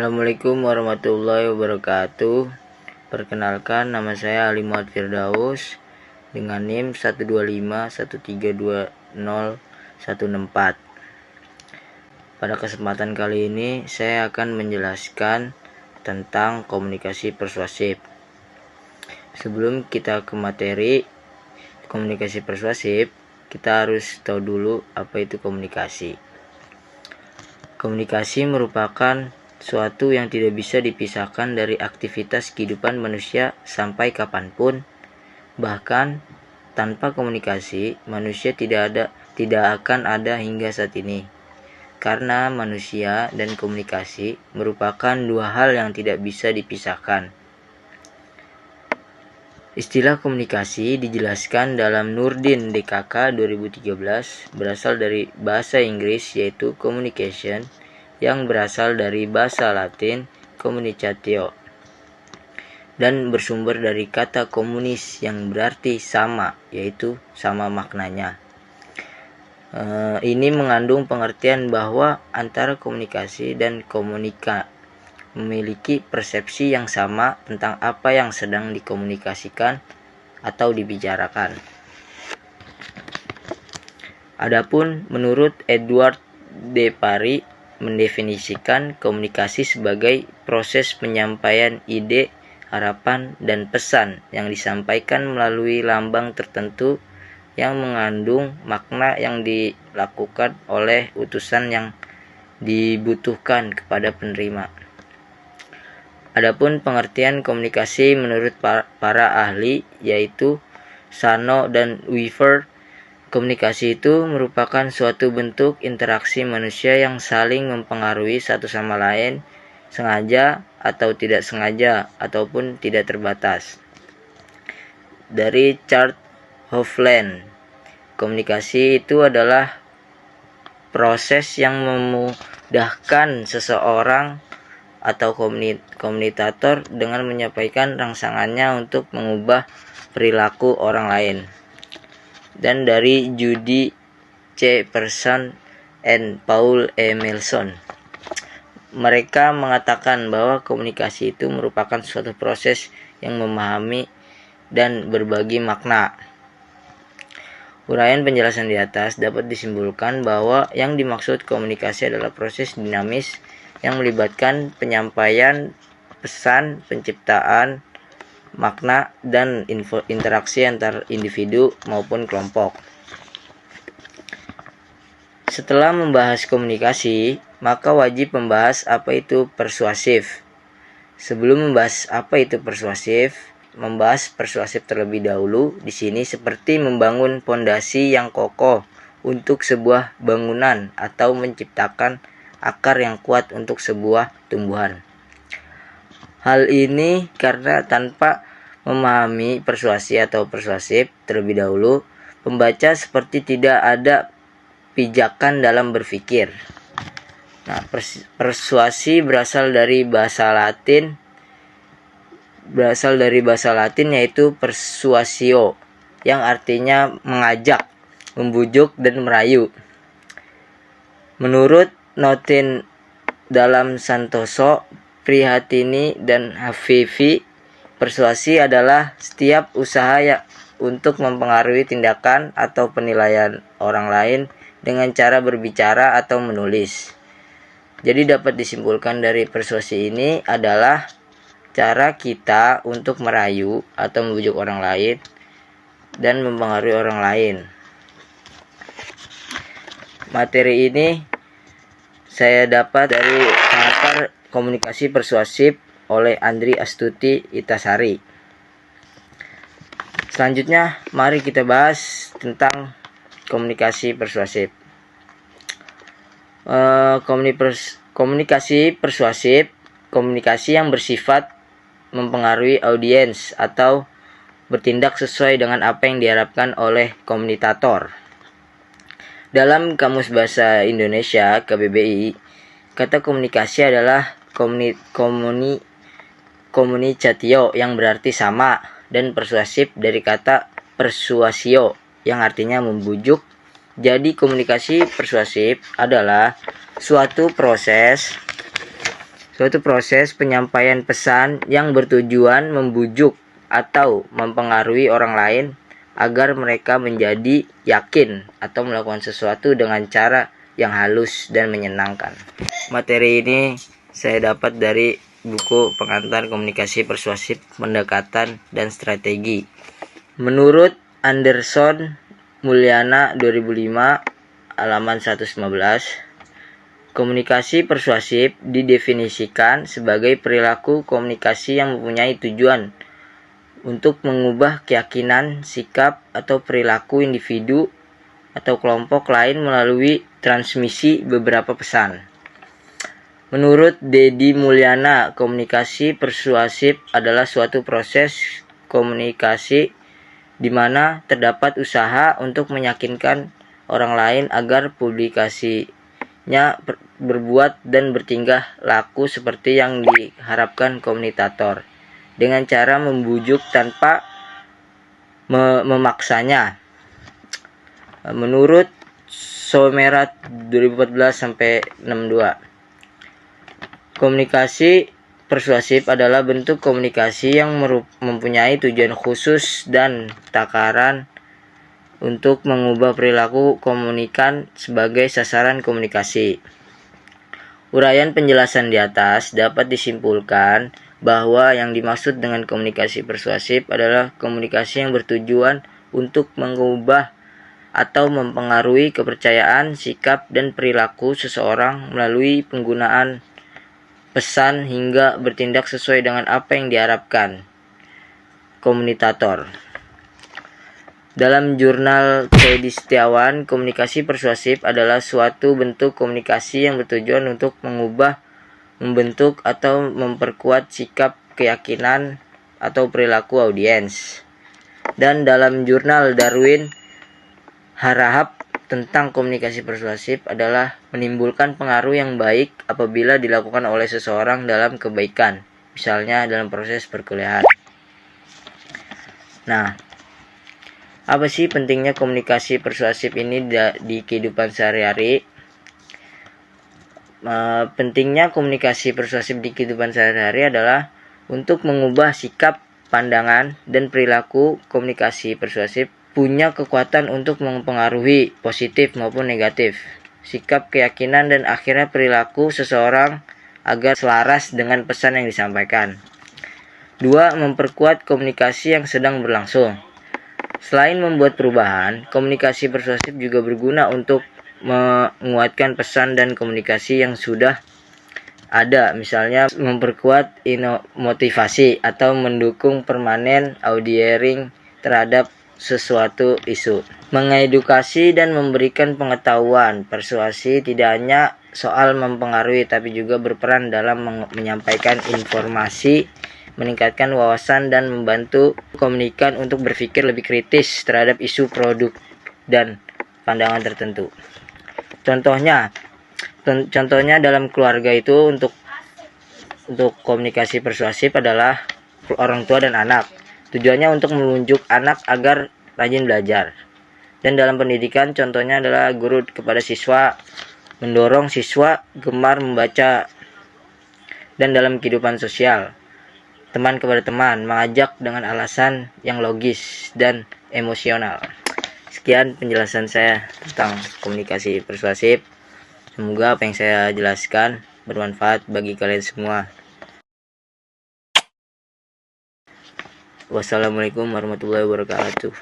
Assalamualaikum warahmatullahi wabarakatuh. Perkenalkan, nama saya Ali Muhammad Firdaus dengan NIM 12513200164. Pada kesempatan kali ini saya akan menjelaskan tentang komunikasi persuasif. Sebelum kita ke materi komunikasi persuasif, kita harus tahu dulu apa itu komunikasi. Komunikasi merupakan suatu yang tidak bisa dipisahkan dari aktivitas kehidupan manusia sampai kapanpun. Bahkan tanpa komunikasi, manusia tidak akan ada hingga saat ini. Karena manusia dan komunikasi merupakan dua hal yang tidak bisa dipisahkan. Istilah komunikasi dijelaskan dalam Nurdin DKK 2013 berasal dari bahasa Inggris yaitu communication, yang berasal dari bahasa Latin communicatio dan bersumber dari kata komunis yang berarti sama, yaitu sama maknanya. Ini mengandung pengertian bahwa antara komunikasi dan komunika memiliki persepsi yang sama tentang apa yang sedang dikomunikasikan atau dibicarakan. Adapun menurut Edward de Pari mendefinisikan komunikasi sebagai proses penyampaian ide, harapan, dan pesan yang disampaikan melalui lambang tertentu yang mengandung makna yang dilakukan oleh utusan yang dibutuhkan kepada penerima. Adapun pengertian komunikasi menurut para ahli yaitu Sano dan Weaver, komunikasi itu merupakan suatu bentuk interaksi manusia yang saling mempengaruhi satu sama lain, sengaja atau tidak sengaja ataupun tidak terbatas. Dari Charles Hofland, komunikasi itu adalah proses yang memudahkan seseorang atau komunikator dengan menyampaikan rangsangannya untuk mengubah perilaku orang lain. Dan dari Judy C. Person and Paul E. Milson, mereka mengatakan bahwa komunikasi itu merupakan suatu proses yang memahami dan berbagi makna. Uraian penjelasan di atas dapat disimpulkan bahwa yang dimaksud komunikasi adalah proses dinamis yang melibatkan penyampaian pesan, penciptaan makna, dan interaksi antar individu maupun kelompok. Setelah membahas komunikasi, maka wajib membahas apa itu persuasif. Sebelum membahas apa itu persuasif, membahas persuasif terlebih dahulu di sini seperti membangun pondasi yang kokoh untuk sebuah bangunan atau menciptakan akar yang kuat untuk sebuah tumbuhan. Hal ini karena tanpa memahami persuasi atau persuasif terlebih dahulu, pembaca seperti tidak ada pijakan dalam berpikir. Nah, persuasi berasal dari bahasa Latin yaitu persuasio, yang artinya mengajak, membujuk, dan merayu. Menurut Notin dalam Santoso, Prihatini, dan Hafifi, persuasi adalah setiap usaha untuk mempengaruhi tindakan atau penilaian orang lain dengan cara berbicara atau menulis. Jadi dapat disimpulkan dari persuasi ini adalah cara kita untuk merayu atau membujuk orang lain dan mempengaruhi orang lain. Materi ini saya dapat dari pengantar komunikasi persuasif oleh Andri Astuti Itasari. Selanjutnya, mari kita bahas tentang komunikasi persuasif. Komunikasi persuasif, komunikasi yang bersifat mempengaruhi audiens atau bertindak sesuai dengan apa yang diharapkan oleh komunikator. Dalam Kamus Bahasa Indonesia KBBI, kata komunikasi adalah communicatio yang berarti sama, dan persuasif dari kata persuasio yang artinya membujuk. Jadi komunikasi persuasif adalah suatu proses Suatu proses penyampaian pesan yang bertujuan membujuk atau mempengaruhi orang lain agar mereka menjadi yakin atau melakukan sesuatu dengan cara yang halus dan menyenangkan. Materi ini saya dapat dari buku Pengantar Komunikasi Persuasif, Pendekatan dan Strategi. Menurut Anderson Mulyana 2005 halaman 115, komunikasi persuasif didefinisikan sebagai perilaku komunikasi yang mempunyai tujuan untuk mengubah keyakinan, sikap, atau perilaku individu atau kelompok lain melalui transmisi beberapa pesan. Menurut Dedi Mulyana, komunikasi persuasif adalah suatu proses komunikasi di mana terdapat usaha untuk meyakinkan orang lain agar publikasinya berbuat dan bertingkah laku seperti yang diharapkan komunikator dengan cara membujuk tanpa memaksanya. Menurut Somerat 2014-62, komunikasi persuasif adalah bentuk komunikasi yang mempunyai tujuan khusus dan takaran untuk mengubah perilaku komunikan sebagai sasaran komunikasi. Uraian penjelasan di atas dapat disimpulkan bahwa yang dimaksud dengan komunikasi persuasif adalah komunikasi yang bertujuan untuk mengubah atau mempengaruhi kepercayaan, sikap, dan perilaku seseorang melalui penggunaan pesan hingga bertindak sesuai dengan apa yang diharapkan komunikator. Dalam jurnal Teddy Setiawan, komunikasi persuasif adalah suatu bentuk komunikasi yang bertujuan untuk mengubah, membentuk, atau memperkuat sikap, keyakinan, atau perilaku audiens. Dan dalam jurnal Darwin Harahap tentang komunikasi persuasif adalah menimbulkan pengaruh yang baik apabila dilakukan oleh seseorang dalam kebaikan, misalnya dalam proses perkuliahan. Nah, apa sih pentingnya komunikasi persuasif ini di kehidupan sehari-hari? Pentingnya komunikasi persuasif di kehidupan sehari-hari adalah untuk mengubah sikap, pandangan, dan perilaku. Komunikasi persuasif punya kekuatan untuk mempengaruhi positif maupun negatif sikap, keyakinan, dan akhirnya perilaku seseorang agar selaras dengan pesan yang disampaikan. 2. Memperkuat komunikasi yang sedang berlangsung. Selain membuat perubahan, komunikasi persuasif juga berguna untuk menguatkan pesan dan komunikasi yang sudah ada, misalnya memperkuat motivasi atau mendukung permanen audiering terhadap sesuatu isu. Mengedukasi dan memberikan pengetahuan. Persuasi tidak hanya soal mempengaruhi tapi juga berperan dalam menyampaikan informasi, meningkatkan wawasan, dan membantu komunikan untuk berpikir lebih kritis terhadap isu, produk, dan pandangan tertentu. Contohnya dalam keluarga itu untuk komunikasi persuasif adalah orang tua dan anak. Tujuannya untuk menunjuk anak agar rajin belajar. Dan dalam pendidikan contohnya adalah guru kepada siswa, mendorong siswa gemar membaca. Dan dalam kehidupan sosial, teman kepada teman, mengajak dengan alasan yang logis dan emosional. Sekian penjelasan saya tentang komunikasi persuasif. Semoga apa yang saya jelaskan bermanfaat bagi kalian semua. Wassalamualaikum warahmatullahi wabarakatuh.